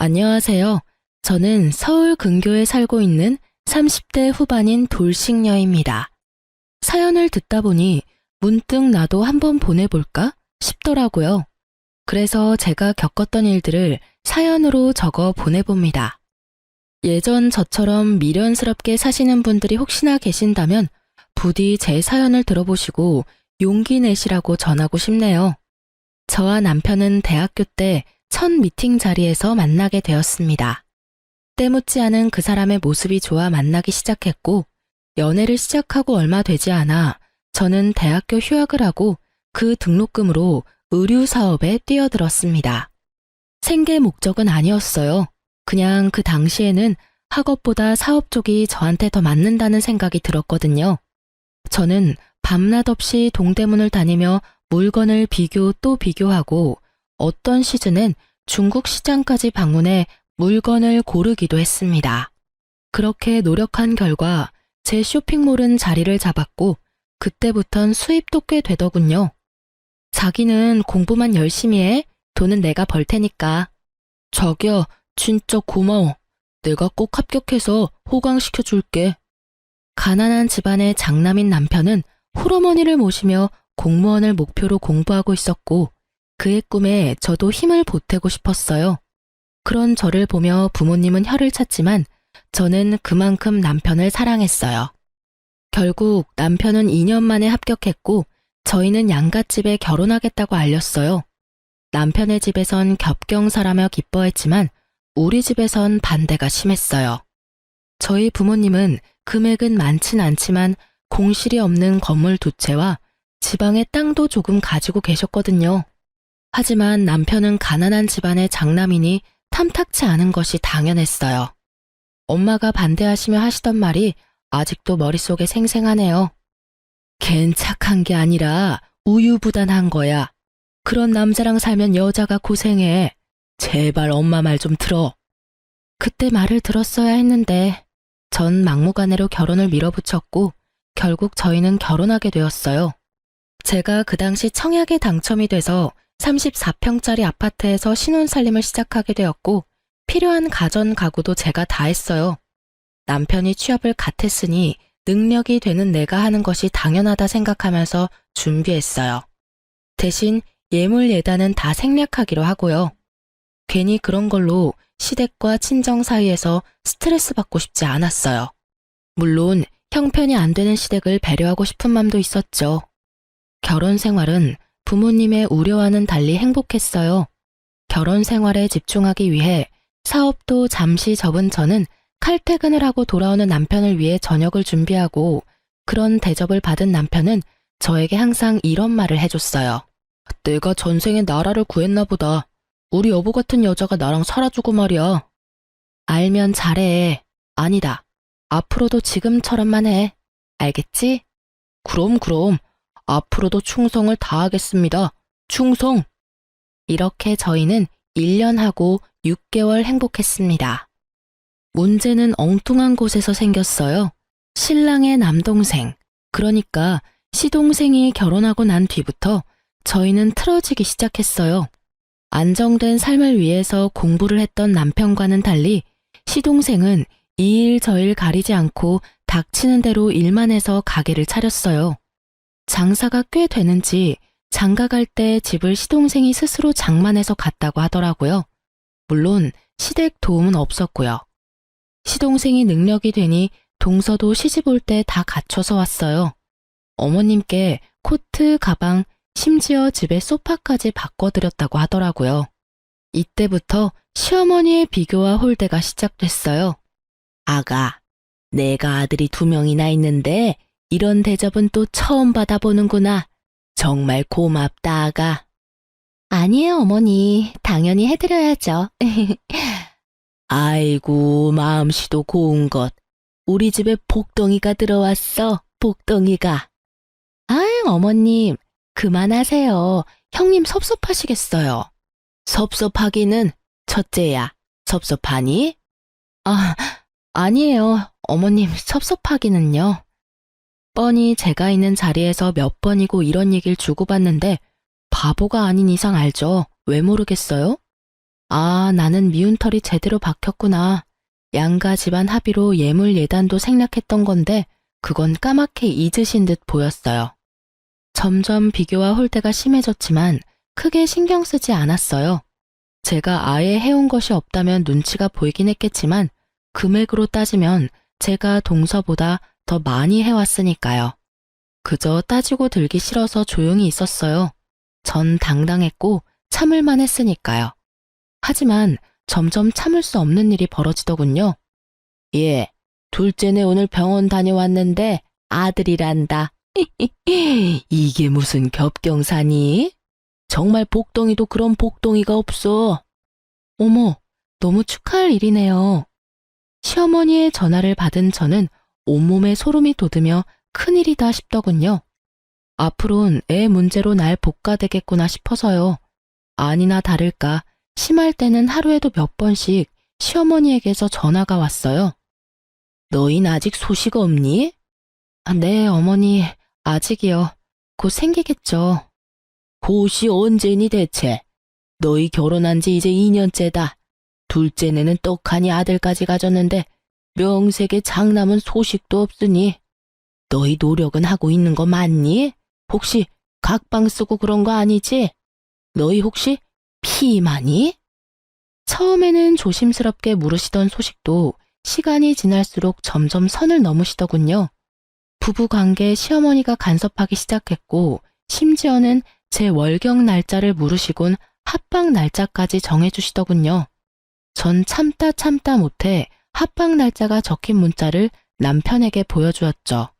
안녕하세요. 저는 서울 근교에 살고 있는 30대 후반인 돌싱녀입니다. 사연을 듣다 보니 문득 나도 한번 보내볼까 싶더라고요. 그래서 제가 겪었던 일들을 사연으로 적어 보내봅니다. 예전 저처럼 미련스럽게 사시는 분들이 혹시나 계신다면 부디 제 사연을 들어보시고 용기 내시라고 전하고 싶네요. 저와 남편은 대학교 때 첫 미팅 자리에서 만나게 되었습니다. 때묻지 않은 그 사람의 모습이 좋아 만나기 시작했고, 연애를 시작하고 얼마 되지 않아 저는 대학교 휴학을 하고 그 등록금으로 의류 사업에 뛰어들었습니다. 생계 목적은 아니었어요. 그냥 그 당시에는 학업보다 사업 쪽이 저한테 더 맞는다는 생각이 들었거든요. 저는 밤낮 없이 동대문을 다니며 물건을 비교 또 비교하고 어떤 시즌엔 중국 시장까지 방문해 물건을 고르기도 했습니다. 그렇게 노력한 결과 제 쇼핑몰은 자리를 잡았고 그때부턴 수입도 꽤 되더군요. 자기는 공부만 열심히 해. 돈은 내가 벌 테니까. 자기야, 진짜 고마워. 내가 꼭 합격해서 호강시켜 줄게. 가난한 집안의 장남인 남편은 홀어머니를 모시며 공무원을 목표로 공부하고 있었고 그의 꿈에 저도 힘을 보태고 싶었어요. 그런 저를 보며 부모님은 혀를 찼지만 저는 그만큼 남편을 사랑했어요. 결국 남편은 2년 만에 합격했고 저희는 양갓집에 결혼하겠다고 알렸어요. 남편의 집에선 겹경사라며 기뻐했지만 우리 집에선 반대가 심했어요. 저희 부모님은 금액은 많진 않지만 공실이 없는 건물 두 채와 지방의 땅도 조금 가지고 계셨거든요. 하지만 남편은 가난한 집안의 장남이니 탐탁치 않은 것이 당연했어요. 엄마가 반대하시며 하시던 말이 아직도 머릿속에 생생하네요. 걘 착한 게 아니라 우유부단한 거야. 그런 남자랑 살면 여자가 고생해. 제발 엄마 말 좀 들어. 그때 말을 들었어야 했는데 전 막무가내로 결혼을 밀어붙였고 결국 저희는 결혼하게 되었어요. 제가 그 당시 청약에 당첨이 돼서 34평짜리 아파트에서 신혼살림을 시작하게 되었고 필요한 가전 가구도 제가 다 했어요. 남편이 취업을 갓 했으니 능력이 되는 내가 하는 것이 당연하다 생각하면서 준비했어요. 대신 예물 예단은 다 생략하기로 하고요. 괜히 그런 걸로 시댁과 친정 사이에서 스트레스 받고 싶지 않았어요. 물론 형편이 안 되는 시댁을 배려하고 싶은 마음도 있었죠. 결혼 생활은 부모님의 우려와는 달리 행복했어요. 결혼 생활에 집중하기 위해 사업도 잠시 접은 저는 칼퇴근을 하고 돌아오는 남편을 위해 저녁을 준비하고 그런 대접을 받은 남편은 저에게 항상 이런 말을 해줬어요. 내가 전생에 나라를 구했나 보다. 우리 여보 같은 여자가 나랑 살아주고 말이야. 알면 잘해. 아니다. 앞으로도 지금처럼만 해. 알겠지? 그럼. 앞으로도 충성을 다하겠습니다. 충성! 이렇게 저희는 1년하고 6개월 행복했습니다. 문제는 엉뚱한 곳에서 생겼어요. 신랑의 남동생, 그러니까 시동생이 결혼하고 난 뒤부터 저희는 틀어지기 시작했어요. 안정된 삶을 위해서 공부를 했던 남편과는 달리 시동생은 이 일 저 일 가리지 않고 닥치는 대로 일만 해서 가게를 차렸어요. 장사가 꽤 되는지 장가 갈 때 집을 시동생이 스스로 장만해서 갔다고 하더라고요. 물론 시댁 도움은 없었고요. 시동생이 능력이 되니 동서도 시집 올 때 다 갖춰서 왔어요. 어머님께 코트, 가방, 심지어 집에 소파까지 바꿔드렸다고 하더라고요. 이때부터 시어머니의 비교와 홀대가 시작됐어요. 아가, 내가 아들이 2명이나 있는데 이런 대접은 또 처음 받아보는구나. 정말 고맙다, 아가. 아니에요, 어머니. 당연히 해드려야죠. 아이고, 마음씨도 고운 것. 우리 집에 복덩이가 들어왔어, 복덩이가. 아유, 어머님, 그만하세요. 형님 섭섭하시겠어요. 섭섭하기는 첫째야. 섭섭하니? 아니에요. 어머님, 섭섭하기는요. 뻔히 제가 있는 자리에서 몇 번이고 이런 얘기를 주고받는데 바보가 아닌 이상 알죠. 왜 모르겠어요? 아, 나는 미운털이 제대로 박혔구나. 양가 집안 합의로 예물 예단도 생략했던 건데 그건 까맣게 잊으신 듯 보였어요. 점점 비교와 홀대가 심해졌지만 크게 신경 쓰지 않았어요. 제가 아예 해온 것이 없다면 눈치가 보이긴 했겠지만 금액으로 따지면 제가 동서보다 더 많이 해왔으니까요. 그저 따지고 들기 싫어서 조용히 있었어요. 전 당당했고 참을만 했으니까요. 하지만 점점 참을 수 없는 일이 벌어지더군요. 예, 둘째네 오늘 병원 다녀왔는데 아들이란다. 이게 무슨 겹경사니? 정말 복덩이도 그런 복덩이가 없어. 어머, 너무 축하할 일이네요. 시어머니의 전화를 받은 저는 온몸에 소름이 돋으며 큰일이다 싶더군요. 앞으론 애 문제로 날 볶아대겠구나 싶어서요. 아니나 다를까 심할 때는 하루에도 몇 번씩 시어머니에게서 전화가 왔어요. 너흰 아직 소식 없니? 아, 네, 어머니, 아직이요. 곧 생기겠죠. 곧이 언제니 대체? 너희 결혼한 지 이제 2년째다. 둘째네는 떡하니 아들까지 가졌는데 명색의 장남은 소식도 없으니 너희 노력은 하고 있는 거 맞니? 혹시 각방 쓰고 그런 거 아니지? 너희 혹시 피임하니? 처음에는 조심스럽게 물으시던 소식도 시간이 지날수록 점점 선을 넘으시더군요. 부부관계에 시어머니가 간섭하기 시작했고 심지어는 제 월경 날짜를 물으시곤 합방 날짜까지 정해주시더군요. 전 참다 못해 합방 날짜가 적힌 문자를 남편에게 보여주었죠.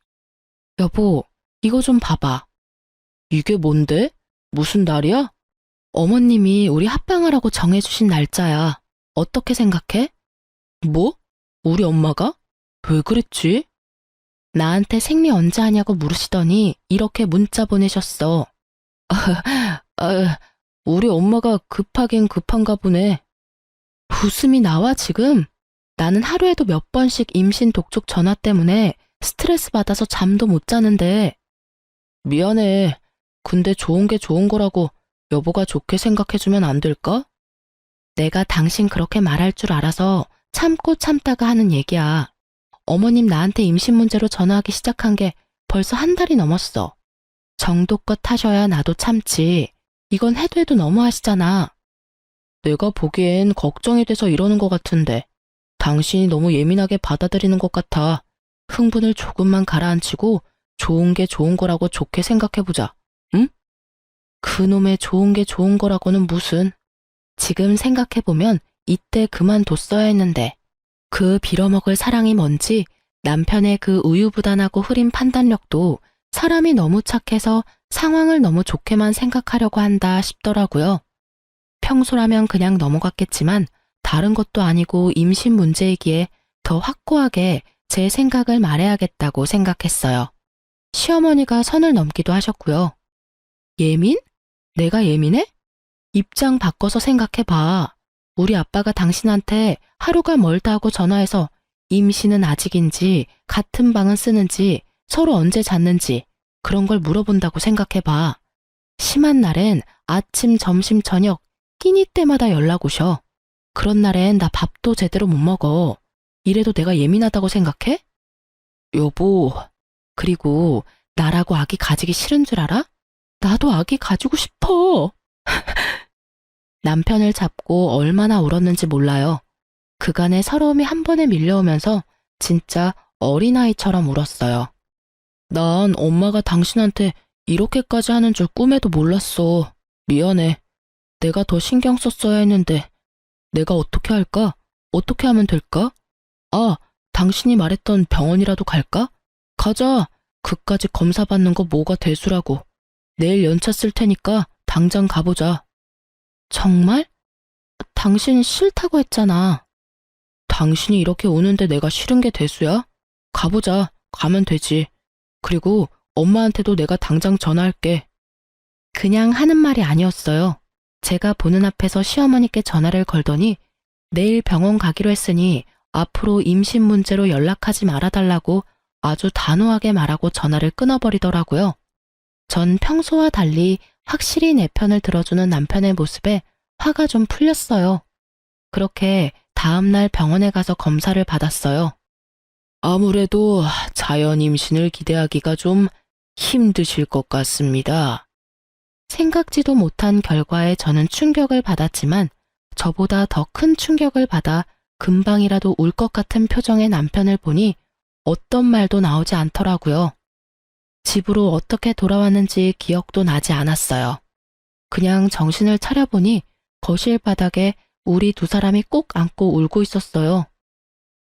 여보, 이거 좀 봐봐. 이게 뭔데? 무슨 날이야? 어머님이 우리 합방하라고 정해주신 날짜야. 어떻게 생각해? 뭐? 우리 엄마가? 왜 그랬지? 나한테 생리 언제 하냐고 물으시더니 이렇게 문자 보내셨어. 우리 엄마가 급하긴 급한가 보네. 웃음이 나와 지금? 나는 하루에도 몇 번씩 임신 독촉 전화 때문에 스트레스 받아서 잠도 못 자는데. 미안해. 근데 좋은 게 좋은 거라고 여보가 좋게 생각해주면 안 될까? 내가 당신 그렇게 말할 줄 알아서 참고 참다가 하는 얘기야. 어머님 나한테 임신 문제로 전화하기 시작한 게 벌써 한 달이 넘었어. 정도껏 하셔야 나도 참지. 이건 해도 해도 너무하시잖아. 내가 보기엔 걱정이 돼서 이러는 것 같은데 당신이 너무 예민하게 받아들이는 것 같아. 흥분을 조금만 가라앉히고 좋은 게 좋은 거라고 좋게 생각해보자. 응? 그놈의 좋은 게 좋은 거라고는 무슨. 지금 생각해보면 이때 그만뒀어야 했는데 그 빌어먹을 사랑이 뭔지 남편의 그 우유부단하고 흐린 판단력도 사람이 너무 착해서 상황을 너무 좋게만 생각하려고 한다 싶더라고요. 평소라면 그냥 넘어갔겠지만 다른 것도 아니고 임신 문제이기에 더 확고하게 제 생각을 말해야겠다고 생각했어요. 시어머니가 선을 넘기도 하셨고요. 예민? 내가 예민해? 입장 바꿔서 생각해봐. 우리 아빠가 당신한테 하루가 멀다 하고 전화해서 임신은 아직인지 같은 방은 쓰는지 서로 언제 잤는지 그런 걸 물어본다고 생각해봐. 심한 날엔 아침, 점심, 저녁 끼니 때마다 연락 오셔. 그런 날엔 나 밥도 제대로 못 먹어. 이래도 내가 예민하다고 생각해? 여보, 그리고 나라고 아기 가지기 싫은 줄 알아? 나도 아기 가지고 싶어. 남편을 잡고 얼마나 울었는지 몰라요. 그간의 서러움이 한 번에 밀려오면서 진짜 어린아이처럼 울었어요. 난 엄마가 당신한테 이렇게까지 하는 줄 꿈에도 몰랐어. 미안해. 내가 더 신경 썼어야 했는데 내가 어떻게 할까? 어떻게 하면 될까? 아, 당신이 말했던 병원이라도 갈까? 가자. 그까지 검사 받는 거 뭐가 대수라고. 내일 연차 쓸 테니까 당장 가보자. 정말? 당신 싫다고 했잖아. 당신이 이렇게 우는데 내가 싫은 게 대수야? 가보자. 가면 되지. 그리고 엄마한테도 내가 당장 전화할게. 그냥 하는 말이 아니었어요. 제가 보는 앞에서 시어머니께 전화를 걸더니 내일 병원 가기로 했으니 앞으로 임신 문제로 연락하지 말아달라고 아주 단호하게 말하고 전화를 끊어버리더라고요. 전 평소와 달리 확실히 내 편을 들어주는 남편의 모습에 화가 좀 풀렸어요. 그렇게 다음날 병원에 가서 검사를 받았어요. 아무래도 자연 임신을 기대하기가 좀 힘드실 것 같습니다. 생각지도 못한 결과에 저는 충격을 받았지만 저보다 더 큰 충격을 받아 금방이라도 울 것 같은 표정의 남편을 보니 어떤 말도 나오지 않더라고요. 집으로 어떻게 돌아왔는지 기억도 나지 않았어요. 그냥 정신을 차려보니 거실 바닥에 우리 두 사람이 꼭 안고 울고 있었어요.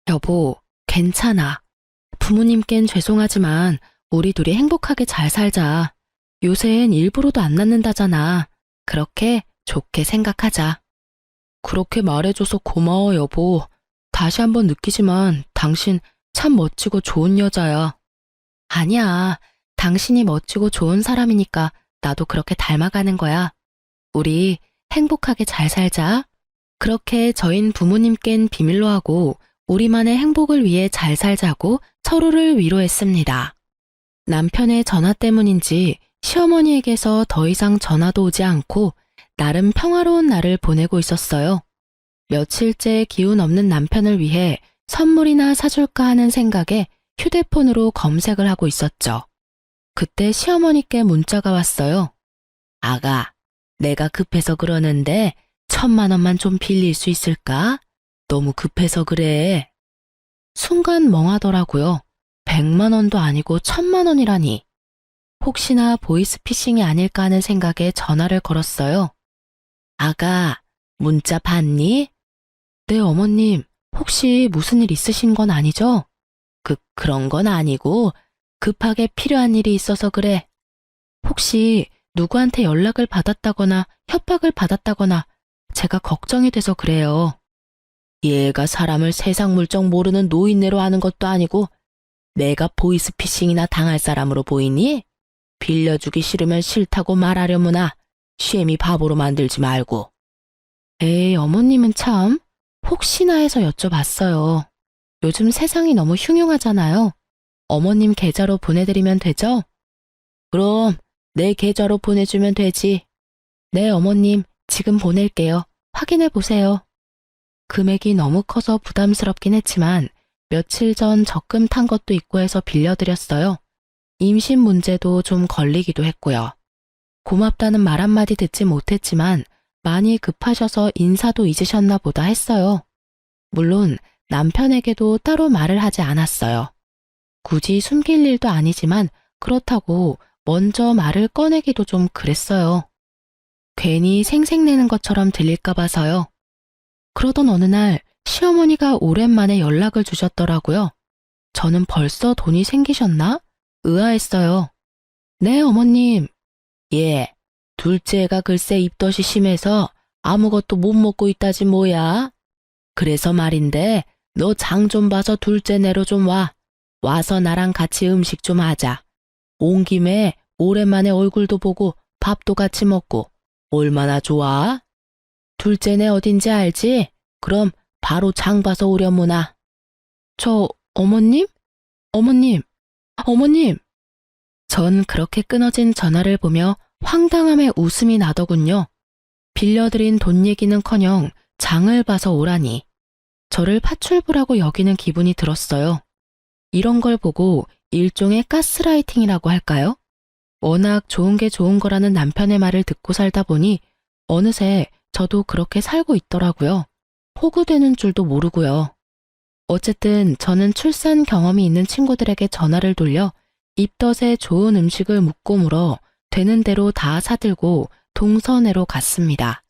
여보, 괜찮아. 부모님께는 죄송하지만 우리 둘이 행복하게 잘 살자. 요새엔 일부러도 안 낳는다잖아. 그렇게 좋게 생각하자. 그렇게 말해줘서 고마워, 여보. 다시 한번 느끼지만 당신 참 멋지고 좋은 여자야. 아니야. 당신이 멋지고 좋은 사람이니까 나도 그렇게 닮아가는 거야. 우리 행복하게 잘 살자. 그렇게 저흰 부모님께는 비밀로 하고 우리만의 행복을 위해 잘 살자고 서로를 위로했습니다. 남편의 전화 때문인지 시어머니에게서 더 이상 전화도 오지 않고 나름 평화로운 날을 보내고 있었어요. 며칠째 기운 없는 남편을 위해 선물이나 사줄까 하는 생각에 휴대폰으로 검색을 하고 있었죠. 그때 시어머니께 문자가 왔어요. 아가, 내가 급해서 그러는데 1,000만 원만 좀 빌릴 수 있을까? 너무 급해서 그래. 순간 멍하더라고요. 100만 원도 아니고 1,000만 원이라니. 혹시나 보이스피싱이 아닐까 하는 생각에 전화를 걸었어요. 아가, 문자 봤니? 네, 어머님. 혹시 무슨 일 있으신 건 아니죠? 그런 건 아니고 급하게 필요한 일이 있어서 그래. 혹시 누구한테 연락을 받았다거나 협박을 받았다거나 제가 걱정이 돼서 그래요. 얘가 사람을 세상 물정 모르는 노인네로 하는 것도 아니고 내가 보이스피싱이나 당할 사람으로 보이니? 빌려주기 싫으면 싫다고 말하려무나 쉐미 바보로 만들지 말고. 에이, 어머님은 참 혹시나 해서 여쭤봤어요. 요즘 세상이 너무 흉흉하잖아요. 어머님 계좌로 보내드리면 되죠? 그럼 내 계좌로 보내주면 되지. 네, 어머님, 지금 보낼게요. 확인해 보세요. 금액이 너무 커서 부담스럽긴 했지만 며칠 전 적금 탄 것도 있고 해서 빌려드렸어요. 임신 문제도 좀 걸리기도 했고요. 고맙다는 말 한마디 듣지 못했지만 많이 급하셔서 인사도 잊으셨나 보다 했어요. 물론 남편에게도 따로 말을 하지 않았어요. 굳이 숨길 일도 아니지만 그렇다고 먼저 말을 꺼내기도 좀 그랬어요. 괜히 생색내는 것처럼 들릴까 봐서요. 그러던 어느 날 시어머니가 오랜만에 연락을 주셨더라고요. 저는 벌써 돈이 생기셨나? 의아했어요. 네, 어머님. 예, 둘째가 글쎄 입덧이 심해서 아무것도 못 먹고 있다지 뭐야. 그래서 말인데 너 장 좀 봐서 둘째 내로 좀 와. 와서 나랑 같이 음식 좀 하자. 온 김에 오랜만에 얼굴도 보고 밥도 같이 먹고 얼마나 좋아? 둘째네 어딘지 알지? 그럼 바로 장 봐서 오려무나. 어머님? 어머님! 어머님! 전 그렇게 끊어진 전화를 보며 황당함에 웃음이 나더군요. 빌려드린 돈 얘기는커녕 장을 봐서 오라니. 저를 파출부라고 여기는 기분이 들었어요. 이런 걸 보고 일종의 가스라이팅이라고 할까요? 워낙 좋은 게 좋은 거라는 남편의 말을 듣고 살다 보니 어느새 저도 그렇게 살고 있더라고요. 호구되는 줄도 모르고요. 어쨌든 저는 출산 경험이 있는 친구들에게 전화를 돌려 입덧에 좋은 음식을 묻고 물어 되는 대로 다 사들고 동서내로 갔습니다.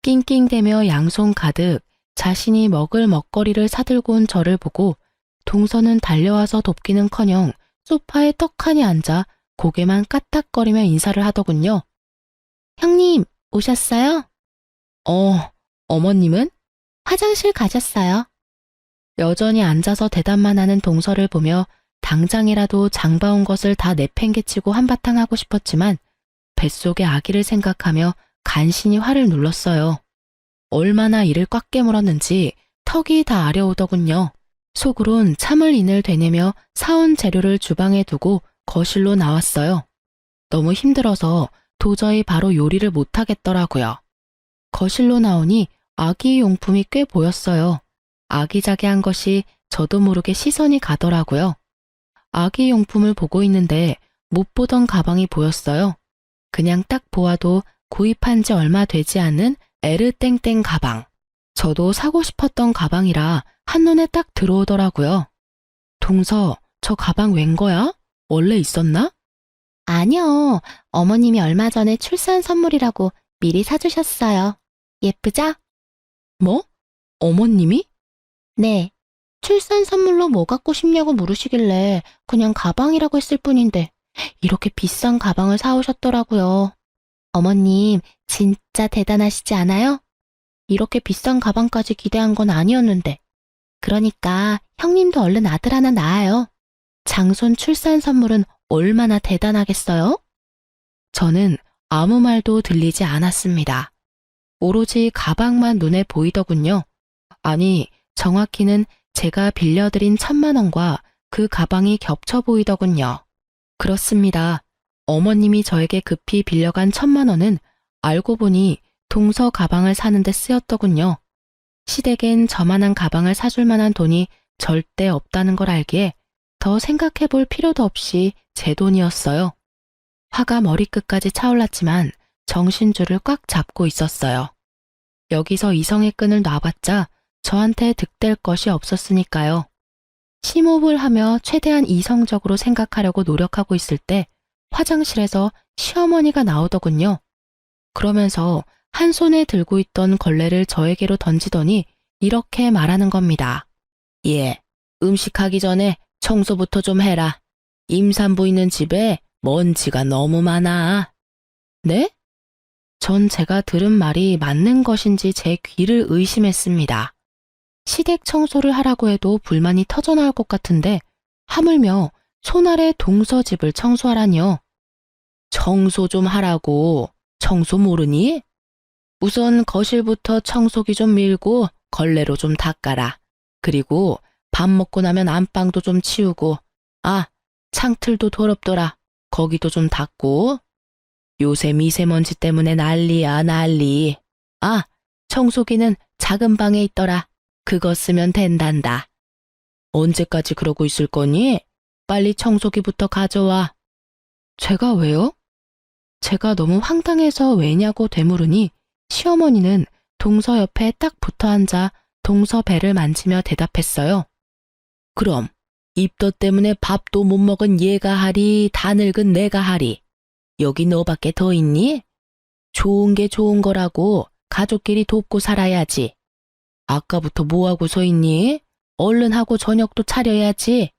낑낑대며 양손 가득 자신이 먹을 먹거리를 사들고 온 저를 보고 동서는 달려와서 돕기는커녕 소파에 떡하니 앉아 고개만 까딱거리며 인사를 하더군요. 형님, 오셨어요? 어머님은? 화장실 가셨어요. 여전히 앉아서 대답만 하는 동서를 보며 당장이라도 장봐온 것을 다 내팽개치고 한바탕 하고 싶었지만 뱃속의 아기를 생각하며 간신히 화를 눌렀어요. 얼마나 이를 꽉 깨물었는지 턱이 다 아려오더군요. 속으론 참을 인을 되뇌며 사온 재료를 주방에 두고 거실로 나왔어요. 너무 힘들어서 도저히 바로 요리를 못하겠더라고요. 거실로 나오니 아기 용품이 꽤 보였어요. 아기자기한 것이 저도 모르게 시선이 가더라고요. 아기 용품을 보고 있는데 못 보던 가방이 보였어요. 그냥 딱 보아도 구입한 지 얼마 되지 않은 에르땡땡 가방. 저도 사고 싶었던 가방이라 한눈에 딱 들어오더라고요. 동서, 저 가방 웬 거야? 원래 있었나? 아니요. 어머님이 얼마 전에 출산 선물이라고 미리 사주셨어요. 예쁘죠? 뭐? 어머님이? 네. 출산 선물로 뭐 갖고 싶냐고 물으시길래 그냥 가방이라고 했을 뿐인데 이렇게 비싼 가방을 사오셨더라고요. 어머님 진짜 대단하시지 않아요? 이렇게 비싼 가방까지 기대한 건 아니었는데. 그러니까 형님도 얼른 아들 하나 낳아요. 장손 출산 선물은 얼마나 대단하겠어요? 저는 아무 말도 들리지 않았습니다. 오로지 가방만 눈에 보이더군요. 아니, 정확히는 제가 빌려드린 1,000만 원과 그 가방이 겹쳐 보이더군요. 그렇습니다. 어머님이 저에게 급히 빌려간 1,000만 원은 알고 보니 동서 가방을 사는데 쓰였더군요. 시댁엔 저만한 가방을 사줄 만한 돈이 절대 없다는 걸 알기에 더 생각해 볼 필요도 없이 제 돈이었어요. 화가 머리끝까지 차올랐지만 정신줄을 꽉 잡고 있었어요. 여기서 이성의 끈을 놔봤자 저한테 득될 것이 없었으니까요. 심호흡을 하며 최대한 이성적으로 생각하려고 노력하고 있을 때 화장실에서 시어머니가 나오더군요. 그러면서 한 손에 들고 있던 걸레를 저에게로 던지더니 이렇게 말하는 겁니다. 예, 음식하기 전에 청소부터 좀 해라. 임산부 있는 집에 먼지가 너무 많아. 네? 전 제가 들은 말이 맞는 것인지 제 귀를 의심했습니다. 시댁 청소를 하라고 해도 불만이 터져나올 것 같은데 하물며 손아래 동서 집을 청소하라니요. 청소 좀 하라고. 청소 모르니? 우선 거실부터 청소기 좀 밀고 걸레로 좀 닦아라. 그리고 밥 먹고 나면 안방도 좀 치우고, 아, 창틀도 더럽더라. 거기도 좀 닦고. 요새 미세먼지 때문에 난리야, 난리. 아, 청소기는 작은 방에 있더라. 그거 쓰면 된단다. 언제까지 그러고 있을 거니? 빨리 청소기부터 가져와. 제가 왜요? 제가 너무 황당해서 왜냐고 되물으니 시어머니는 동서 옆에 딱 붙어 앉아 동서 배를 만지며 대답했어요. 그럼 입덧 때문에 밥도 못 먹은 얘가 하리, 다 늙은 내가 하리. 여기 너밖에 더 있니? 좋은 게 좋은 거라고 가족끼리 돕고 살아야지. 아까부터 뭐하고 서 있니? 얼른 하고 저녁도 차려야지.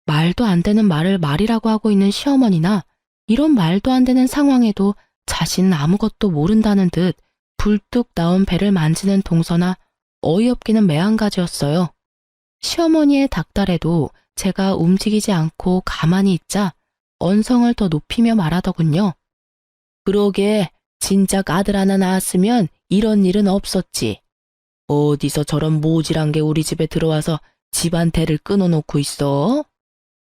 말도 안 되는 말을 말이라고 하고 있는 시어머니나 이런 말도 안 되는 상황에도 자신은 아무것도 모른다는 듯 불뚝 나온 배를 만지는 동서나 어이없기는 매한가지였어요. 시어머니의 닥달에도 제가 움직이지 않고 가만히 있자 언성을 더 높이며 말하더군요. 그러게 진작 아들 하나 낳았으면 이런 일은 없었지. 어디서 저런 모질한 게 우리 집에 들어와서 집안 대를 끊어놓고 있어?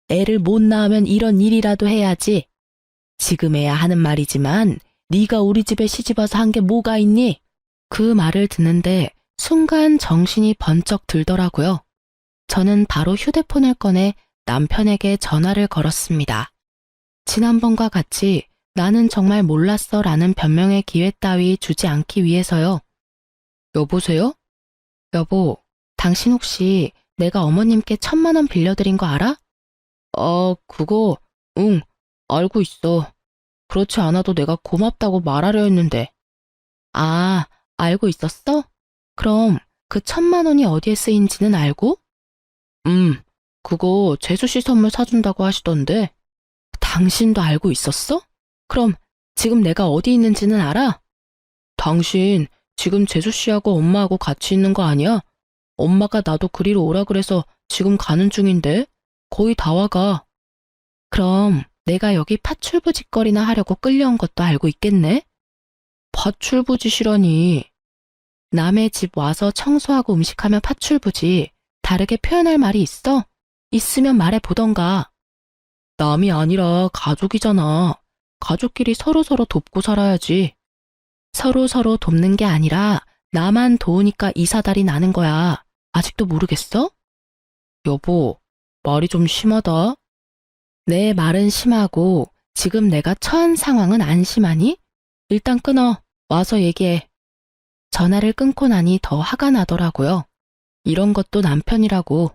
애를 못 낳으면 이런 일이라도 해야지. 지금에야 하는 말이지만 네가 우리 집에 시집와서 한 게 뭐가 있니? 그 말을 듣는데 순간 정신이 번쩍 들더라고요. 저는 바로 휴대폰을 꺼내 남편에게 전화를 걸었습니다. 지난번과 같이 나는 정말 몰랐어 라는 변명의 기회 따위 주지 않기 위해서요. 여보세요? 여보, 당신 혹시 내가 어머님께 1,000만 원 빌려드린 거 알아? 그거, 응, 알고 있어. 그렇지 않아도 내가 고맙다고 말하려 했는데. 아, 알고 있었어? 그럼 그 1,000만 원이 어디에 쓰인지는 알고? 그거 재수씨 선물 사준다고 하시던데. 당신도 알고 있었어? 그럼 지금 내가 어디 있는지는 알아? 당신 지금 재수씨하고 엄마하고 같이 있는 거 아니야? 엄마가 나도 그리로 오라 그래서 지금 가는 중인데 거의 다 와가. 그럼 내가 여기 파출부짓거리나 하려고 끌려온 것도 알고 있겠네? 파출부짓이라니. 남의 집 와서 청소하고 음식하면 파출부지. 다르게 표현할 말이 있어? 있으면 말해보던가. 남이 아니라 가족이잖아. 가족끼리 서로서로 돕고 살아야지. 서로서로 돕는 게 아니라 나만 도우니까 이 사달이 나는 거야. 아직도 모르겠어? 여보, 말이 좀 심하다. 내 말은 심하고 지금 내가 처한 상황은 안 심하니? 일단 끊어. 와서 얘기해. 전화를 끊고 나니 더 화가 나더라고요. 이런 것도 남편이라고.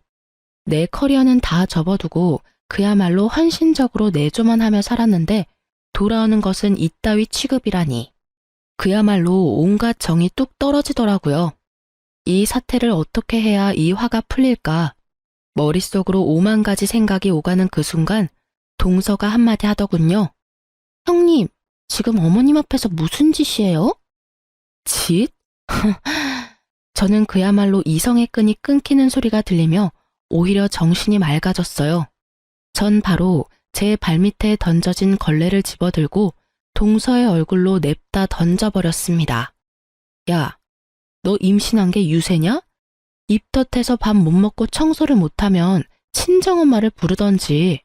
내 커리어는 다 접어두고 그야말로 헌신적으로 내조만 하며 살았는데 돌아오는 것은 이따위 취급이라니. 그야말로 온갖 정이 뚝 떨어지더라고요. 이 사태를 어떻게 해야 이 화가 풀릴까? 머릿속으로 5만 가지 생각이 오가는 그 순간 동서가 한마디 하더군요. 형님, 지금 어머님 앞에서 무슨 짓이에요? 짓? 저는 그야말로 이성의 끈이 끊기는 소리가 들리며 오히려 정신이 맑아졌어요. 전 바로 제 발밑에 던져진 걸레를 집어들고 동서의 얼굴로 냅다 던져버렸습니다. 야, 너 임신한 게 유세냐? 입덧해서 밥 못 먹고 청소를 못하면 친정엄마를 부르던지.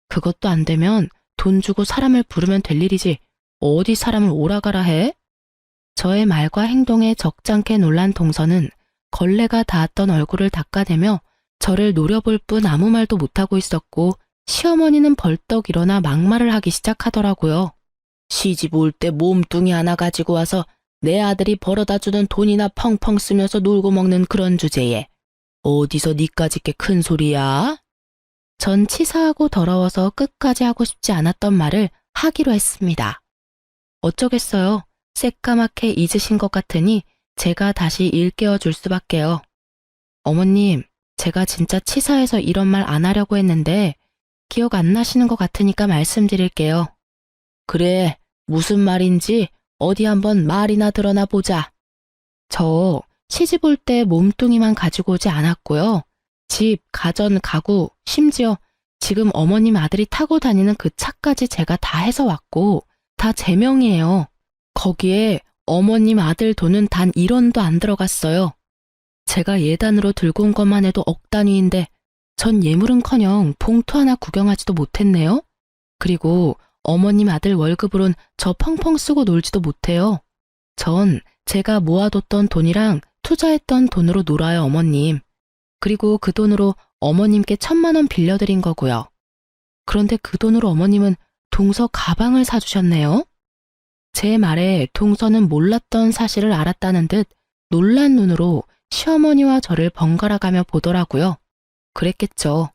그것도 안 되면 돈 주고 사람을 부르면 될 일이지 어디 사람을 오라가라 해? 저의 말과 행동에 적잖게 놀란 동서는 걸레가 닿았던 얼굴을 닦아대며 저를 노려볼 뿐 아무 말도 못하고 있었고 시어머니는 벌떡 일어나 막말을 하기 시작하더라고요. 시집 올 때 몸뚱이 하나 가지고 와서 내 아들이 벌어다주는 돈이나 펑펑 쓰면서 놀고 먹는 그런 주제에 어디서 니까짓 게 큰 소리야? 전 치사하고 더러워서 끝까지 하고 싶지 않았던 말을 하기로 했습니다. 어쩌겠어요. 새까맣게 잊으신 것 같으니 제가 다시 일깨워 줄 수밖에요. 어머님, 제가 진짜 치사해서 이런 말 안 하려고 했는데 기억 안 나시는 것 같으니까 말씀드릴게요. 그래, 무슨 말인지 어디 한번 말이나 드러나 보자. 저 시집 올 때 몸뚱이만 가지고 오지 않았고요. 집, 가전, 가구, 심지어 지금 어머님 아들이 타고 다니는 그 차까지 제가 다 해서 왔고 다 제 명이에요. 거기에 어머님 아들 돈은 단 1원도 안 들어갔어요. 제가 예단으로 들고 온 것만 해도 억 단위인데 전 예물은커녕 봉투 하나 구경하지도 못했네요. 그리고 어머님 아들 월급으론 저 펑펑 쓰고 놀지도 못해요. 전 제가 모아뒀던 돈이랑 투자했던 돈으로 놀아요, 어머님. 그리고 그 돈으로 어머님께 1,000만 원 빌려드린 거고요. 그런데 그 돈으로 어머님은 동서 가방을 사주셨네요. 제 말에 동서는 몰랐던 사실을 알았다는 듯 놀란 눈으로 시어머니와 저를 번갈아가며 보더라고요. 그랬겠죠.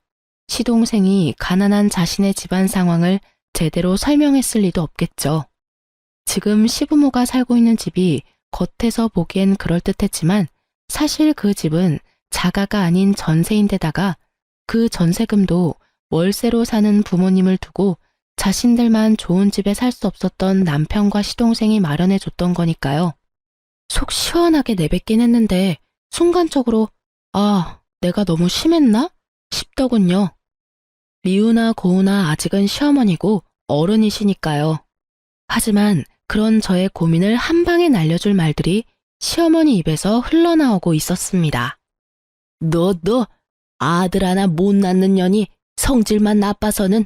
시동생이 가난한 자신의 집안 상황을 제대로 설명했을 리도 없겠죠. 지금 시부모가 살고 있는 집이 겉에서 보기엔 그럴듯했지만 사실 그 집은 자가가 아닌 전세인데다가 그 전세금도 월세로 사는 부모님을 두고 자신들만 좋은 집에 살 수 없었던 남편과 시동생이 마련해 줬던 거니까요. 속 시원하게 내뱉긴 했는데 순간적으로 내가 너무 심했나? 싶더군요. 미우나 고우나 아직은 시어머니고 어른이시니까요. 하지만 그런 저의 고민을 한 방에 날려줄 말들이 시어머니 입에서 흘러나오고 있었습니다. 너 아들 하나 못 낳는 년이 성질만 나빠서는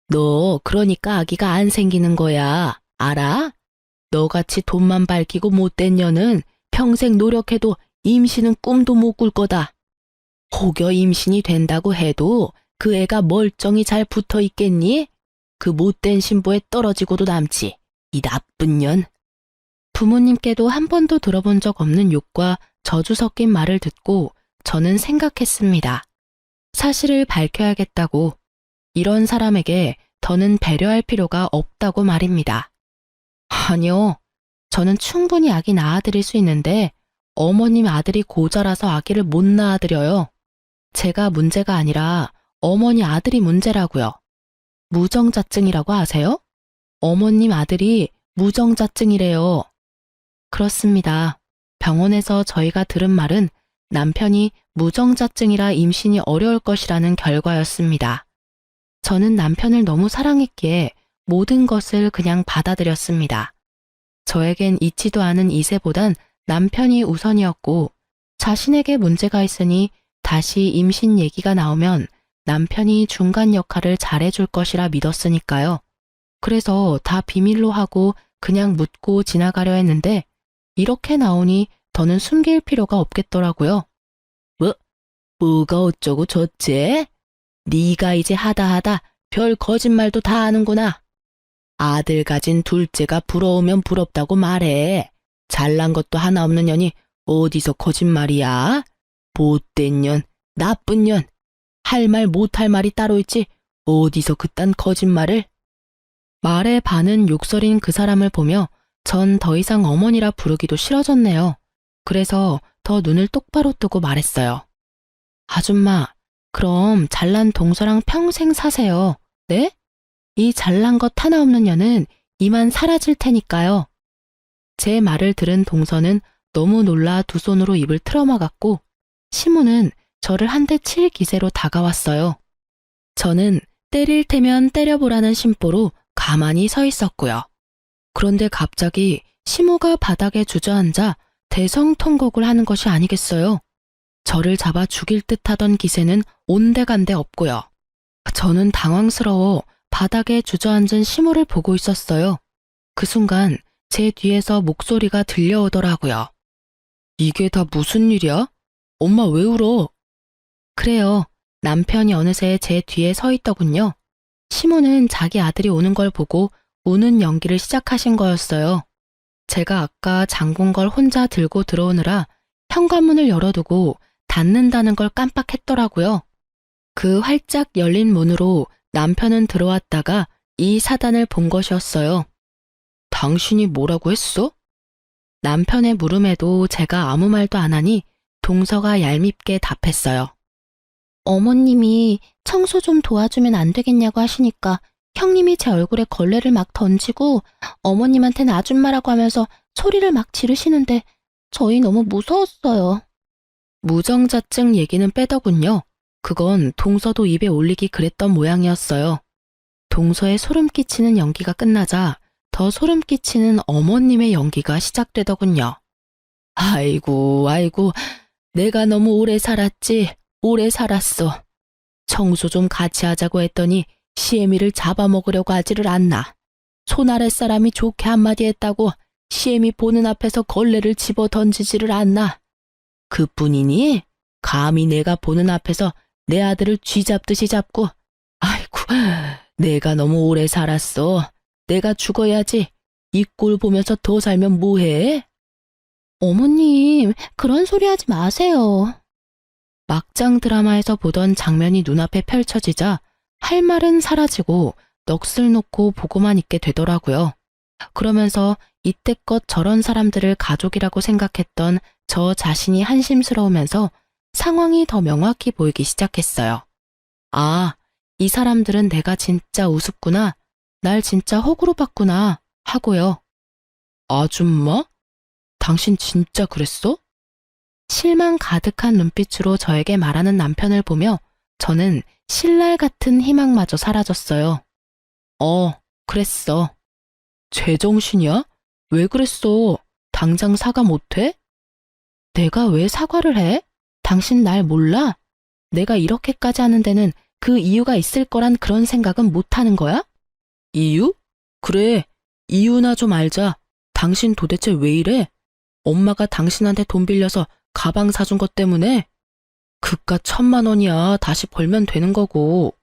너 그러니까 아기가 안 생기는 거야. 알아? 너같이 돈만 밝히고 못된 년은 평생 노력해도 임신은 꿈도 못 꿀 거다. 혹여 임신이 된다고 해도 그 애가 멀쩡히 잘 붙어 있겠니? 그 못된 신부에 떨어지고도 남지. 이 나쁜 년. 부모님께도 한 번도 들어본 적 없는 욕과 저주 섞인 말을 듣고 저는 생각했습니다. 사실을 밝혀야겠다고. 이런 사람에게 더는 배려할 필요가 없다고 말입니다. 아니요. 저는 충분히 아기 낳아드릴 수 있는데 어머님 아들이 고자라서 아기를 못 낳아드려요. 제가 문제가 아니라 어머니 아들이 문제라고요. 무정자증이라고 아세요? 어머님 아들이 무정자증이래요. 그렇습니다. 병원에서 저희가 들은 말은 남편이 무정자증이라 임신이 어려울 것이라는 결과였습니다. 저는 남편을 너무 사랑했기에 모든 것을 그냥 받아들였습니다. 저에겐 있지도 않은 이세보단 남편이 우선이었고 자신에게 문제가 있으니 다시 임신 얘기가 나오면 남편이 중간 역할을 잘해줄 것이라 믿었으니까요. 그래서 다 비밀로 하고 그냥 묻고 지나가려 했는데 이렇게 나오니 더는 숨길 필요가 없겠더라고요. 뭐가 어쩌고 저째? 네가 이제 하다 별 거짓말도 다 하는구나. 아들 가진 둘째가 부러우면 부럽다고 말해. 잘난 것도 하나 없는 년이 어디서 거짓말이야? 못된 년, 나쁜 년. 할 말 못할 말이 따로 있지 어디서 그딴 거짓말을. 말에 반은 욕설인 그 사람을 보며 전 더 이상 어머니라 부르기도 싫어졌네요. 그래서 더 눈을 똑바로 뜨고 말했어요. 아줌마, 그럼 잘난 동서랑 평생 사세요. 네? 이 잘난 것 하나 없는 년은 이만 사라질 테니까요. 제 말을 들은 동서는 너무 놀라 두 손으로 입을 틀어막았고 시무는 저를 한 대 칠 기세로 다가왔어요. 저는 때릴 테면 때려보라는 심보로 가만히 서 있었고요. 그런데 갑자기 시무가 바닥에 주저앉아 대성통곡을 하는 것이 아니겠어요. 저를 잡아 죽일 듯 하던 기세는 온데간데 없고요. 저는 당황스러워 바닥에 주저앉은 시무를 보고 있었어요. 그 순간 제 뒤에서 목소리가 들려오더라고요. 이게 다 무슨 일이야? 엄마 왜 울어? 그래요. 남편이 어느새 제 뒤에 서 있더군요. 시무는 자기 아들이 오는 걸 보고 우는 연기를 시작하신 거였어요. 제가 아까 잠근 걸 혼자 들고 들어오느라 현관문을 열어두고 닫는다는 걸 깜빡했더라고요. 그 활짝 열린 문으로 남편은 들어왔다가 이 사단을 본 것이었어요. 당신이 뭐라고 했어? 남편의 물음에도 제가 아무 말도 안 하니 동서가 얄밉게 답했어요. 어머님이 청소 좀 도와주면 안 되겠냐고 하시니까 형님이 제 얼굴에 걸레를 막 던지고 어머님한테는 아줌마라고 하면서 소리를 막 지르시는데 저희 너무 무서웠어요. 무정자증 얘기는 빼더군요. 그건 동서도 입에 올리기 그랬던 모양이었어요. 동서의 소름 끼치는 연기가 끝나자 더 소름 끼치는 어머님의 연기가 시작되더군요. 아이고, 내가 너무 오래 살았지. 오래 살았어. 청소 좀 같이 하자고 했더니 시애미를 잡아먹으려고 하지를 않나. 손 아래 사람이 좋게 한마디 했다고 시애미 보는 앞에서 걸레를 집어 던지지를 않나. 그뿐이니? 감히 내가 보는 앞에서 내 아들을 쥐잡듯이 잡고. 아이고, 내가 너무 오래 살았어. 내가 죽어야지. 이 꼴 보면서 더 살면 뭐해? 어머님, 그런 소리 하지 마세요. 막장 드라마에서 보던 장면이 눈앞에 펼쳐지자 할 말은 사라지고 넋을 놓고 보고만 있게 되더라고요. 그러면서 이때껏 저런 사람들을 가족이라고 생각했던 저 자신이 한심스러우면서 상황이 더 명확히 보이기 시작했어요. 아, 이 사람들은 내가 진짜 우습구나, 날 진짜 호구로 봤구나 하고요. 아줌마? 당신 진짜 그랬어? 실망 가득한 눈빛으로 저에게 말하는 남편을 보며 저는 신랄 같은 희망마저 사라졌어요. 그랬어. 제정신이야? 왜 그랬어? 당장 사과 못해? 내가 왜 사과를 해? 당신 날 몰라? 내가 이렇게까지 하는 데는 그 이유가 있을 거란 그런 생각은 못하는 거야? 이유? 그래, 이유나 좀 알자. 당신 도대체 왜 이래? 엄마가 당신한테 돈 빌려서 가방 사준 것 때문에? 그깟 1,000만 원이야. 다시 벌면 되는 거고.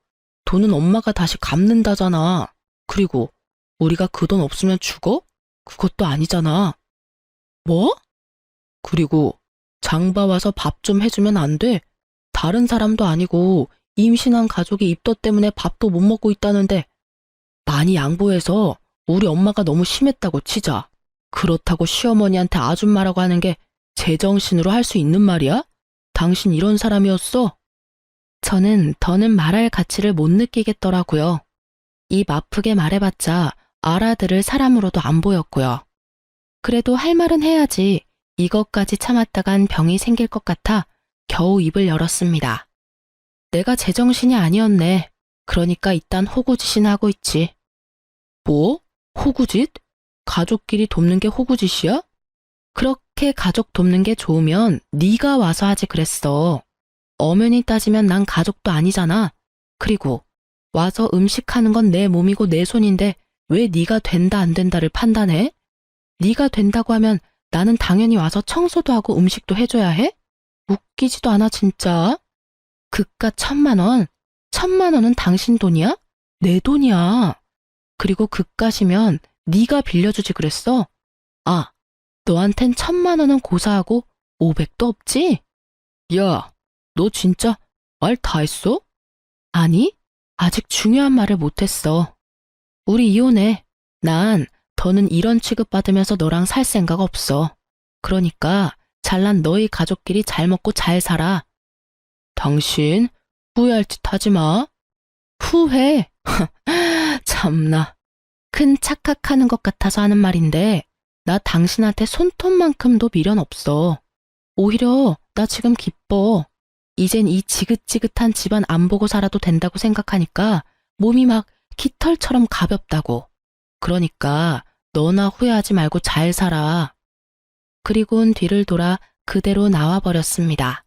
돈은 엄마가 다시 갚는다잖아. 그리고 우리가 그 돈 없으면 죽어? 그것도 아니잖아. 뭐? 그리고 장봐 와서 밥 좀 해주면 안 돼? 다른 사람도 아니고 임신한 가족이 입덧 때문에 밥도 못 먹고 있다는데 많이 양보해서 우리 엄마가 너무 심했다고 치자. 그렇다고 시어머니한테 아줌마라고 하는 게 제정신으로 할 수 있는 말이야? 당신 이런 사람이었어? 저는 더는 말할 가치를 못 느끼겠더라고요. 입 아프게 말해봤자 알아들을 사람으로도 안 보였고요. 그래도 할 말은 해야지. 이것까지 참았다간 병이 생길 것 같아 겨우 입을 열었습니다. 내가 제정신이 아니었네. 그러니까 이딴 호구짓이나 하고 있지. 뭐? 호구짓? 가족끼리 돕는 게 호구짓이야? 그렇게 가족 돕는 게 좋으면 네가 와서 하지 그랬어. 엄연히 따지면 난 가족도 아니잖아. 그리고 와서 음식하는 건 내 몸이고 내 손인데 왜 네가 된다 안 된다를 판단해? 네가 된다고 하면 나는 당연히 와서 청소도 하고 음식도 해줘야 해? 웃기지도 않아, 진짜. 그깟 1,000만 원? 1,000만 원은 당신 돈이야? 내 돈이야. 그리고 그깟이면 네가 빌려주지 그랬어? 아, 너한텐 1,000만 원은 고사하고 500도 없지? 야, 너 진짜 말 다 했어? 아니, 아직 중요한 말을 못했어. 우리 이혼해. 난 더는 이런 취급받으면서 너랑 살 생각 없어. 그러니까 잘난 너희 가족끼리 잘 먹고 잘 살아. 당신 후회할 짓 하지 마. 후회? 참나. 큰 착각하는 것 같아서 하는 말인데 나 당신한테 손톱만큼도 미련 없어. 오히려 나 지금 기뻐. 이젠 이 지긋지긋한 집안 안 보고 살아도 된다고 생각하니까 몸이 막 깃털처럼 가볍다고. 그러니까 너나 후회하지 말고 잘 살아. 그리곤 뒤를 돌아 그대로 나와버렸습니다.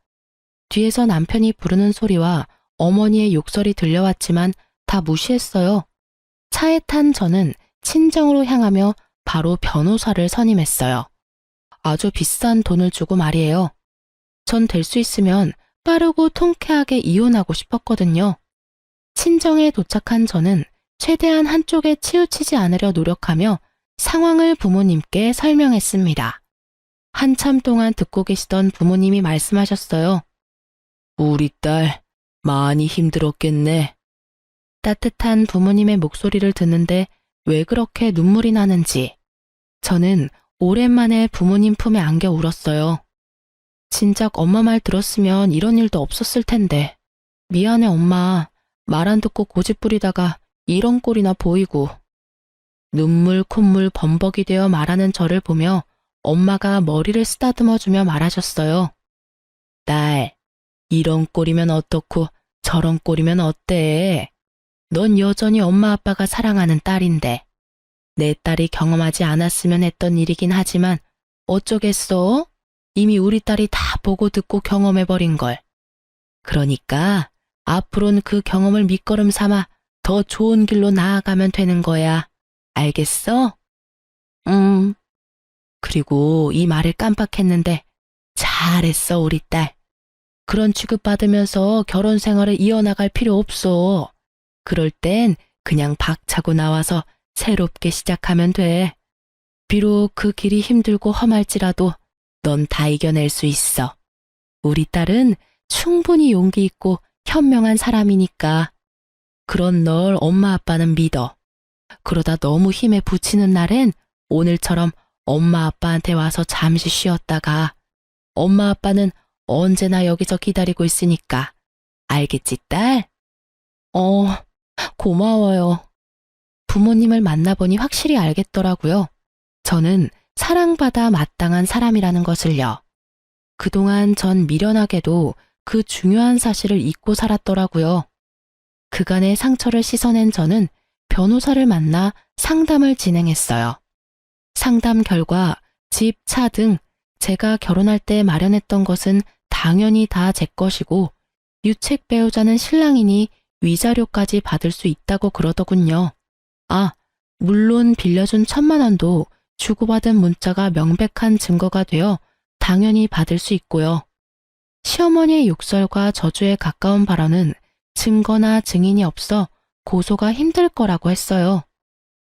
뒤에서 남편이 부르는 소리와 어머니의 욕설이 들려왔지만 다 무시했어요. 차에 탄 저는 친정으로 향하며 바로 변호사를 선임했어요. 아주 비싼 돈을 주고 말이에요. 전 될 수 있으면 빠르고 통쾌하게 이혼하고 싶었거든요. 친정에 도착한 저는 최대한 한쪽에 치우치지 않으려 노력하며 상황을 부모님께 설명했습니다. 한참 동안 듣고 계시던 부모님이 말씀하셨어요. 우리 딸 많이 힘들었겠네. 따뜻한 부모님의 목소리를 듣는데 왜 그렇게 눈물이 나는지 저는 오랜만에 부모님 품에 안겨 울었어요. 진작 엄마 말 들었으면 이런 일도 없었을 텐데. 미안해 엄마. 말 안 듣고 고집 부리다가 이런 꼴이나 보이고. 눈물 콧물 범벅이 되어 말하는 저를 보며 엄마가 머리를 쓰다듬어주며 말하셨어요. 딸, 이런 꼴이면 어떻고 저런 꼴이면 어때? 넌 여전히 엄마 아빠가 사랑하는 딸인데. 내 딸이 경험하지 않았으면 했던 일이긴 하지만 어쩌겠어? 이미 우리 딸이 다 보고 듣고 경험해버린 걸. 그러니까 앞으로는 그 경험을 밑거름 삼아 더 좋은 길로 나아가면 되는 거야. 알겠어? 그리고 이 말을 깜빡했는데 잘했어 우리 딸. 그런 취급받으면서 결혼 생활을 이어나갈 필요 없어. 그럴 땐 그냥 박차고 나와서 새롭게 시작하면 돼. 비록 그 길이 힘들고 험할지라도 넌 다 이겨낼 수 있어. 우리 딸은 충분히 용기 있고 현명한 사람이니까. 그런 널 엄마 아빠는 믿어. 그러다 너무 힘에 부치는 날엔 오늘처럼 엄마 아빠한테 와서 잠시 쉬었다가 엄마 아빠는 언제나 여기서 기다리고 있으니까. 알겠지, 딸? 고마워요. 부모님을 만나보니 확실히 알겠더라고요. 저는 사랑받아 마땅한 사람이라는 것을요. 그동안 전 미련하게도 그 중요한 사실을 잊고 살았더라고요. 그간의 상처를 씻어낸 저는 변호사를 만나 상담을 진행했어요. 상담 결과 집, 차 등 제가 결혼할 때 마련했던 것은 당연히 다 제 것이고 유책 배우자는 신랑이니 위자료까지 받을 수 있다고 그러더군요. 아, 물론 빌려준 1,000만 원도 주고받은 문자가 명백한 증거가 되어 당연히 받을 수 있고요. 시어머니의 욕설과 저주에 가까운 발언은 증거나 증인이 없어 고소가 힘들 거라고 했어요.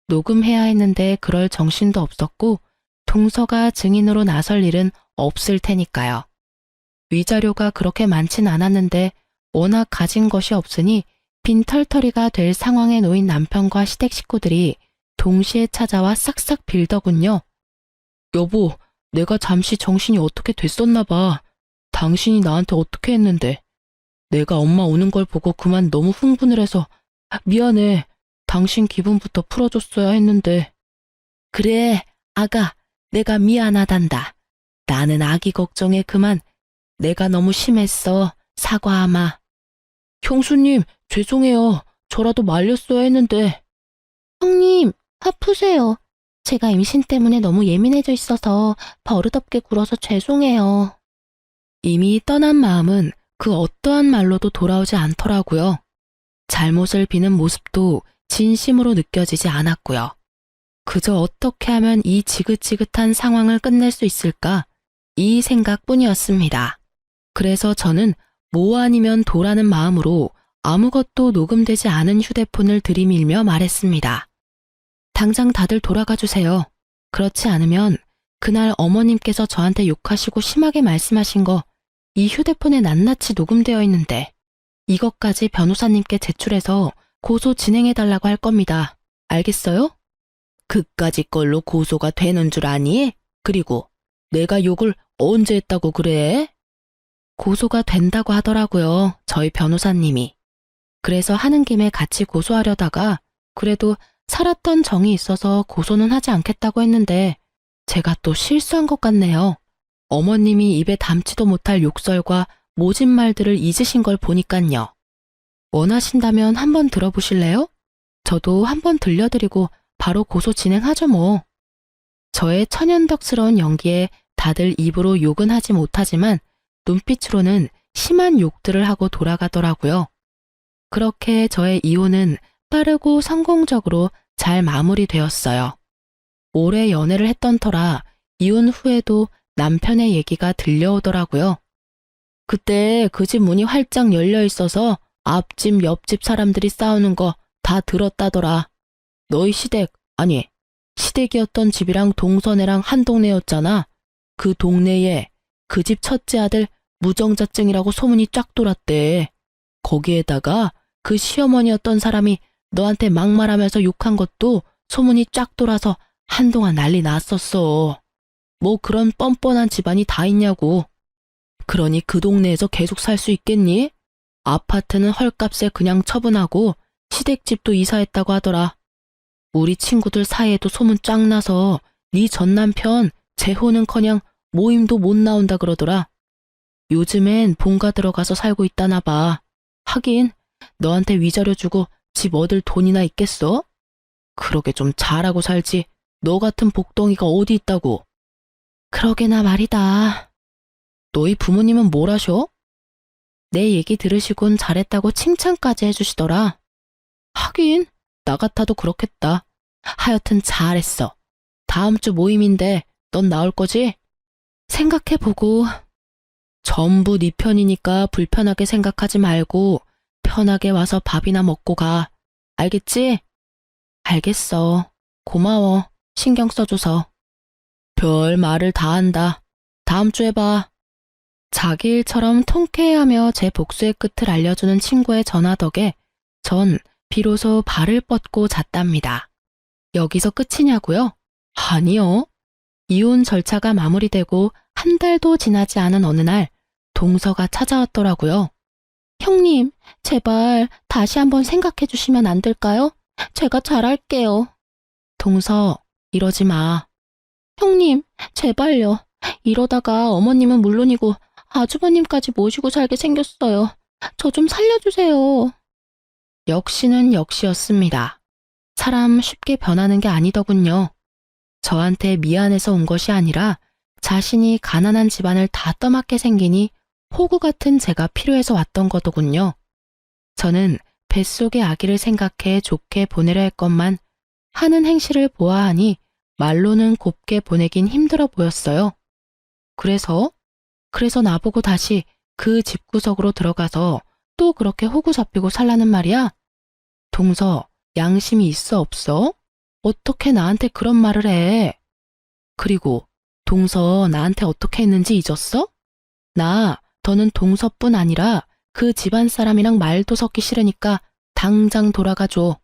녹음해야 했는데 그럴 정신도 없었고 동서가 증인으로 나설 일은 없을 테니까요. 위자료가 그렇게 많진 않았는데 워낙 가진 것이 없으니 빈털터리가 될 상황에 놓인 남편과 시댁 식구들이 동시에 찾아와 싹싹 빌더군요. 여보, 내가 잠시 정신이 어떻게 됐었나 봐. 당신이 나한테 어떻게 했는데. 내가 엄마 오는 걸 보고 그만 너무 흥분을 해서 미안해. 당신 기분부터 풀어줬어야 했는데. 그래, 아가, 내가 미안하단다. 나는 아기 걱정에 그만 내가 너무 심했어. 사과하마. 형수님, 죄송해요. 저라도 말렸어야 했는데. 형님, 화 푸세요. 제가 임신 때문에 너무 예민해져 있어서 버릇없게 굴어서 죄송해요. 이미 떠난 마음은 그 어떠한 말로도 돌아오지 않더라고요. 잘못을 비는 모습도 진심으로 느껴지지 않았고요. 그저 어떻게 하면 이 지긋지긋한 상황을 끝낼 수 있을까? 이 생각뿐이었습니다. 그래서 저는 뭐 아니면 도라는 마음으로 아무것도 녹음되지 않은 휴대폰을 들이밀며 말했습니다. 당장 다들 돌아가 주세요. 그렇지 않으면 그날 어머님께서 저한테 욕하시고 심하게 말씀하신 거 이 휴대폰에 낱낱이 녹음되어 있는데 이것까지 변호사님께 제출해서 고소 진행해달라고 할 겁니다. 알겠어요? 그까짓 걸로 고소가 되는 줄 아니? 그리고 내가 욕을 언제 했다고 그래? 고소가 된다고 하더라고요. 저희 변호사님이. 그래서 하는 김에 같이 고소하려다가 그래도 살았던 정이 있어서 고소는 하지 않겠다고 했는데 제가 또 실수한 것 같네요. 어머님이 입에 담지도 못할 욕설과 모진 말들을 잊으신 걸 보니깐요. 원하신다면 한번 들어보실래요? 저도 한번 들려드리고 바로 고소 진행하죠 뭐. 저의 천연덕스러운 연기에 다들 입으로 욕은 하지 못하지만 눈빛으로는 심한 욕들을 하고 돌아가더라고요. 그렇게 저의 이혼은 빠르고 성공적으로 잘 마무리되었어요. 오래 연애를 했던 터라 이혼 후에도 남편의 얘기가 들려오더라고요. 그때 그 집 문이 활짝 열려 있어서 앞집 옆집 사람들이 싸우는 거 다 들었다더라. 너희 시댁이었던 집이랑 동서네랑 한 동네였잖아. 그 동네에 그 집 첫째 아들 무정자증이라고 소문이 쫙 돌았대. 거기에다가 그 시어머니였던 사람이 너한테 막말하면서 욕한 것도 소문이 쫙 돌아서 한동안 난리 났었어. 뭐 그런 뻔뻔한 집안이 다 있냐고. 그러니 그 동네에서 계속 살 수 있겠니? 아파트는 헐값에 그냥 처분하고 시댁집도 이사했다고 하더라. 우리 친구들 사이에도 소문 쫙 나서 네 전남편 재혼은커녕 모임도 못 나온다 그러더라. 요즘엔 본가 들어가서 살고 있다나 봐. 하긴 너한테 위자료 주고 집 얻을 돈이나 있겠어? 그러게 좀 잘하고 살지. 너 같은 복덩이가 어디 있다고. 그러게나 말이다. 너희 부모님은 뭘 하셔? 내 얘기 들으시곤 잘했다고 칭찬까지 해주시더라. 하긴 나 같아도 그렇겠다. 하여튼 잘했어. 다음 주 모임인데 넌 나올 거지? 생각해보고. 전부 네 편이니까 불편하게 생각하지 말고 편하게 와서 밥이나 먹고 가. 알겠지? 알겠어. 고마워. 신경 써줘서. 별 말을 다 한다. 다음 주에 봐. 자기 일처럼 통쾌해하며 제 복수의 끝을 알려주는 친구의 전화 덕에 전 비로소 발을 뻗고 잤답니다. 여기서 끝이냐고요? 아니요. 이혼 절차가 마무리되고 한 달도 지나지 않은 어느 날 동서가 찾아왔더라고요. 형님, 제발 다시 한번 생각해 주시면 안 될까요? 제가 잘할게요. 동서, 이러지 마. 형님, 제발요. 이러다가 어머님은 물론이고 아주버님까지 모시고 살게 생겼어요. 저 좀 살려주세요. 역시는 역시였습니다. 사람 쉽게 변하는 게 아니더군요. 저한테 미안해서 온 것이 아니라 자신이 가난한 집안을 다 떠맡게 생기니 호구 같은 제가 필요해서 왔던 거더군요. 저는 뱃속의 아기를 생각해 좋게 보내려 했건만 하는 행실을 보아하니 말로는 곱게 보내긴 힘들어 보였어요. 그래서 나보고 다시 그 집구석으로 들어가서 또 그렇게 호구 잡히고 살라는 말이야? 동서, 양심이 있어 없어? 어떻게 나한테 그런 말을 해? 그리고 동서 나한테 어떻게 했는지 잊었어? 나 더는 동서뿐 아니라 그 집안 사람이랑 말도 섞기 싫으니까 당장 돌아가줘.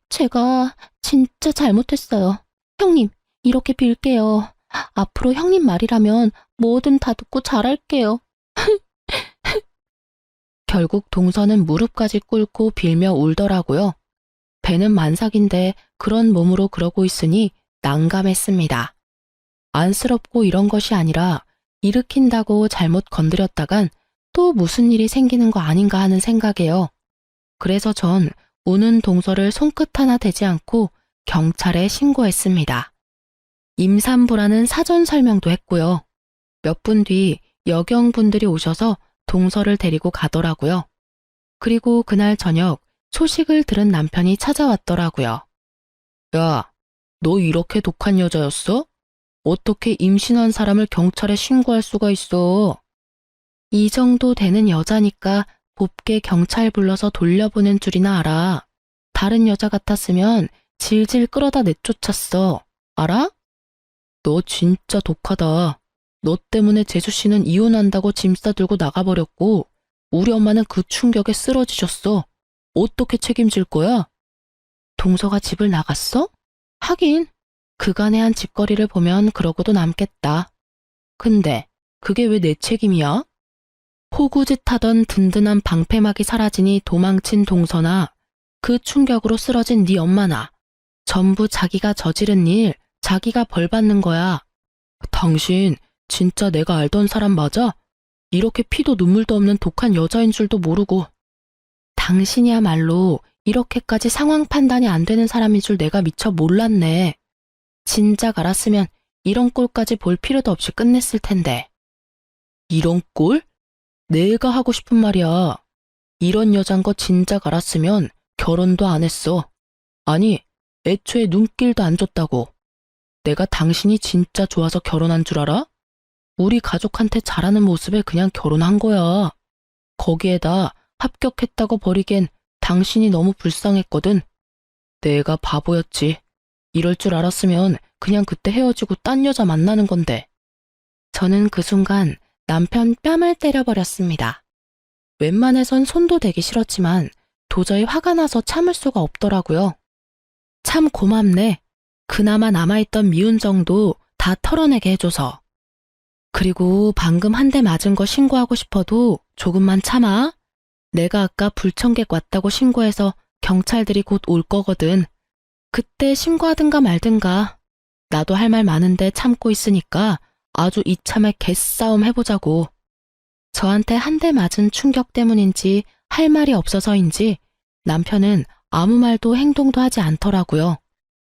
제가 진짜 잘못했어요. 형님, 이렇게 빌게요. 앞으로 형님 말이라면 뭐든 다 듣고 잘할게요. 결국 동서는 무릎까지 꿇고 빌며 울더라고요. 배는 만삭인데 그런 몸으로 그러고 있으니 난감했습니다. 안쓰럽고 이런 것이 아니라 일으킨다고 잘못 건드렸다간 또 무슨 일이 생기는 거 아닌가 하는 생각에요. 그래서 전 우는 동서를 손끝 하나 대지 않고 경찰에 신고했습니다. 임산부라는 사전 설명도 했고요. 몇 분 뒤 여경분들이 오셔서 동서를 데리고 가더라고요. 그리고 그날 저녁 소식을 들은 남편이 찾아왔더라고요. 야, 너 이렇게 독한 여자였어? 어떻게 임신한 사람을 경찰에 신고할 수가 있어? 이 정도 되는 여자니까 곱게 경찰 불러서 돌려보낸 줄이나 알아. 다른 여자 같았으면 질질 끌어다 내쫓았어. 알아? 너 진짜 독하다. 너 때문에 재수씨는 이혼한다고 짐 싸들고 나가버렸고 우리 엄마는 그 충격에 쓰러지셨어. 어떻게 책임질 거야? 동서가 집을 나갔어? 하긴 그간의 한 짓거리를 보면 그러고도 남겠다. 근데 그게 왜 내 책임이야? 호구짓 하던 든든한 방패막이 사라지니 도망친 동서나 그 충격으로 쓰러진 네 엄마나 전부 자기가 저지른 일, 자기가 벌 받는 거야. 당신 진짜 내가 알던 사람 맞아? 이렇게 피도 눈물도 없는 독한 여자인 줄도 모르고. 당신이야말로 이렇게까지 상황 판단이 안 되는 사람인 줄 내가 미처 몰랐네. 진작 알았으면 이런 꼴까지 볼 필요도 없이 끝냈을 텐데. 이런 꼴? 내가 하고 싶은 말이야. 이런 여잔 거 진작 알았으면 결혼도 안 했어. 아니, 애초에 눈길도 안 줬다고. 내가 당신이 진짜 좋아서 결혼한 줄 알아? 우리 가족한테 잘하는 모습에 그냥 결혼한 거야. 거기에다 합격했다고 버리기엔 당신이 너무 불쌍했거든. 내가 바보였지. 이럴 줄 알았으면 그냥 그때 헤어지고 딴 여자 만나는 건데. 저는 그 순간 남편 뺨을 때려버렸습니다. 웬만해선 손도 대기 싫었지만 도저히 화가 나서 참을 수가 없더라고요. 참 고맙네. 그나마 남아있던 미운 정도 다 털어내게 해줘서. 그리고 방금 한 대 맞은 거 신고하고 싶어도 조금만 참아. 내가 아까 불청객 왔다고 신고해서 경찰들이 곧 올 거거든. 그때 신고하든가 말든가. 나도 할 말 많은데 참고 있으니까 아주 이참에 개싸움 해보자고. 저한테 한 대 맞은 충격 때문인지 할 말이 없어서인지 남편은 아무 말도 행동도 하지 않더라고요.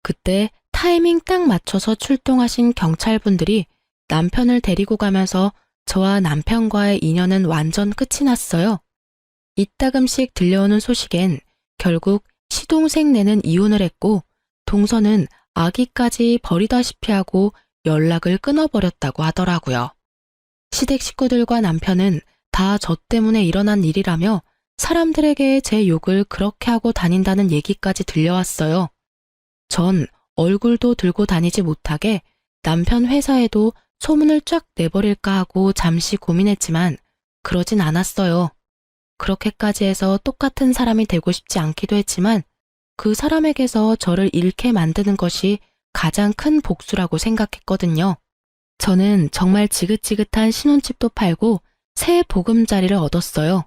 그때 타이밍 딱 맞춰서 출동하신 경찰분들이 남편을 데리고 가면서 저와 남편과의 인연은 완전 끝이 났어요. 이따금씩 들려오는 소식엔 결국 시동생네는 이혼을 했고 동서는 아기까지 버리다시피 하고 연락을 끊어버렸다고 하더라고요. 시댁 식구들과 남편은 다 저 때문에 일어난 일이라며 사람들에게 제 욕을 그렇게 하고 다닌다는 얘기까지 들려왔어요. 전 얼굴도 들고 다니지 못하게 남편 회사에도 소문을 쫙 내버릴까 하고 잠시 고민했지만 그러진 않았어요. 그렇게까지 해서 똑같은 사람이 되고 싶지 않기도 했지만 그 사람에게서 저를 잃게 만드는 것이 가장 큰 복수라고 생각했거든요. 저는 정말 지긋지긋한 신혼집도 팔고 새 보금자리를 얻었어요.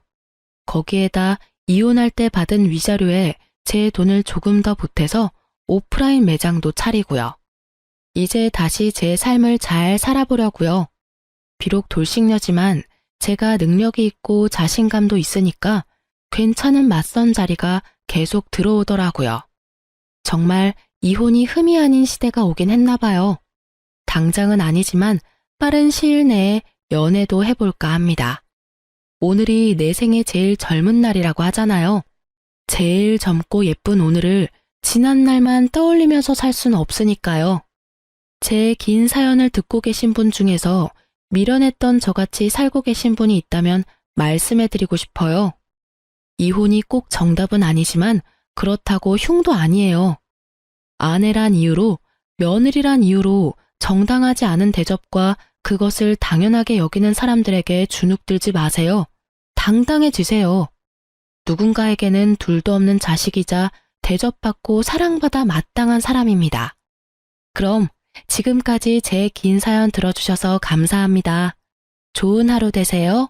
거기에다 이혼할 때 받은 위자료에 제 돈을 조금 더 보태서 오프라인 매장도 차리고요. 이제 다시 제 삶을 잘 살아보려고요. 비록 돌싱녀지만 제가 능력이 있고 자신감도 있으니까 괜찮은 맞선 자리가 계속 들어오더라고요. 정말 이혼이 흠이 아닌 시대가 오긴 했나 봐요. 당장은 아니지만 빠른 시일 내에 연애도 해볼까 합니다. 오늘이 내 생애 제일 젊은 날이라고 하잖아요. 제일 젊고 예쁜 오늘을 지난 날만 떠올리면서 살 수는 없으니까요. 제 긴 사연을 듣고 계신 분 중에서 미련했던 저같이 살고 계신 분이 있다면 말씀해드리고 싶어요. 이혼이 꼭 정답은 아니지만 그렇다고 흉도 아니에요. 아내란 이유로, 며느리란 이유로 정당하지 않은 대접과 그것을 당연하게 여기는 사람들에게 주눅들지 마세요. 당당해지세요. 누군가에게는 둘도 없는 자식이자 대접받고 사랑받아 마땅한 사람입니다. 그럼 지금까지 제 긴 사연 들어주셔서 감사합니다. 좋은 하루 되세요.